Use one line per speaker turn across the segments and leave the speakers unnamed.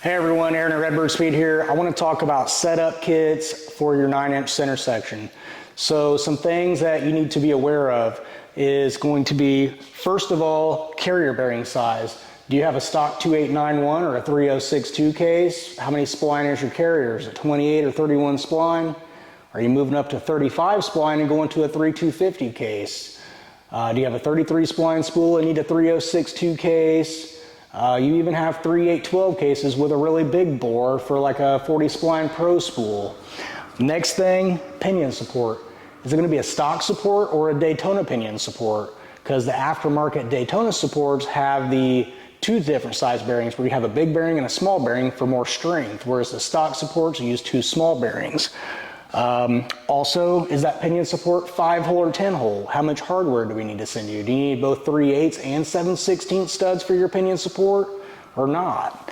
Hey everyone, Aaron at Redbird Speed here. I want to talk about setup kits for your 9-inch center section. So some things that you need to be aware of is going to be, first of all, carrier bearing size. Do you have a stock 2891 or a 3062 case? How many spline is your carrier? Is it 28 or 31 spline? Are you moving up to 35 spline and going to a 3250 case? Do you have a 33 spline spool and need a 3062 case? You even have 3812 cases with a really big bore for like a 40 spline pro spool. Next thing, pinion support. Is it going to be a stock support or a Daytona pinion support? Because the aftermarket Daytona supports have the two different size bearings where you have a big bearing and a small bearing for more strength, whereas the stock supports use two small bearings. Also, is that pinion support 5-hole or 10-hole? How much hardware do we need to send you? Do you need both 3/8 and 7/16 studs for your pinion support or not?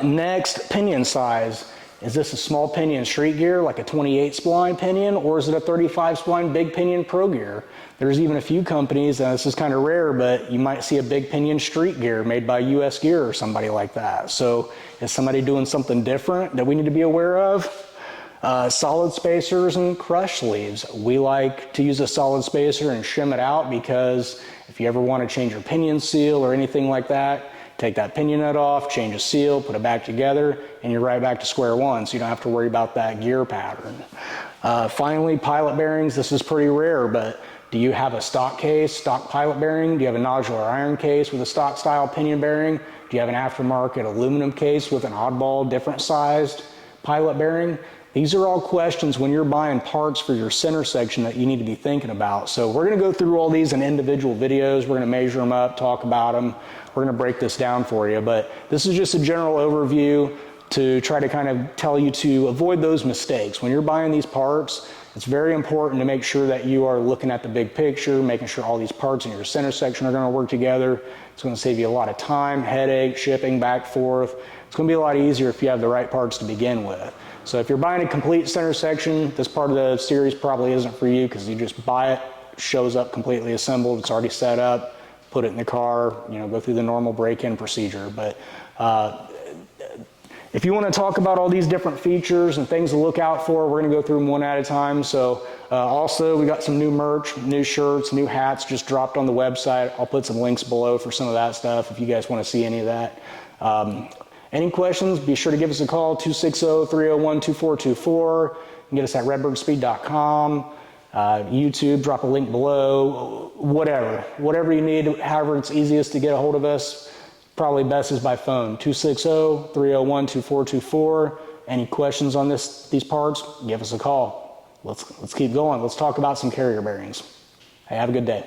Next, pinion size. Is this a small pinion street gear like a 28 spline pinion, or is it a 35 spline big pinion pro gear? There's even a few companies, and this is kind of rare, but you might see a big pinion street gear made by US Gear or somebody like that. So is somebody doing something different that we need to be aware of? Solid spacers and crush sleeves. We like to use a solid spacer and shim it out because if you ever want to change your pinion seal or anything like that, take that pinion nut off, change a seal, put it back together, and you're right back to square one, so you don't have to worry about that gear pattern. Finally, pilot bearings. This is pretty rare, but do you have a stock case, stock pilot bearing? Do you have a nodular iron case with a stock style pinion bearing? Do you have an aftermarket aluminum case with an oddball, different sized pilot bearing? These are all questions when you're buying parts for your center section that you need to be thinking about. So we're going to go through all these in individual videos. We're going to measure them up, talk about them. We're going to break this down for you. But this is just a general overview to try to kind of tell you to avoid those mistakes. When you're buying these parts, it's very important to make sure that you are looking at the big picture, making sure all these parts in your center section are going to work together. It's going to save you a lot of time, headache, shipping back and forth. It's going to be a lot easier if you have the right parts to begin with. So if you're buying a complete center section, this part of the series probably isn't for you because you just buy it, shows up completely assembled, it's already set up, put it in the car, you know, go through the normal break-in procedure. But if you want to talk about all these different features and things to look out for, we're going to go through them one at a time. So also we got some new merch, new shirts, new hats just dropped on the website. I'll put some links below for some of that stuff if you guys want to see any of that. Any questions, be sure to give us a call, 260-301-2424. You can get us at redbirdspeed.com, YouTube, drop a link below, whatever you need, however it's easiest to get a hold of us. Probably best is by phone, 260-301-2424. Any questions on these parts, give us a call. Let's keep going. Let's talk about some carrier bearings. Hey, have a good day.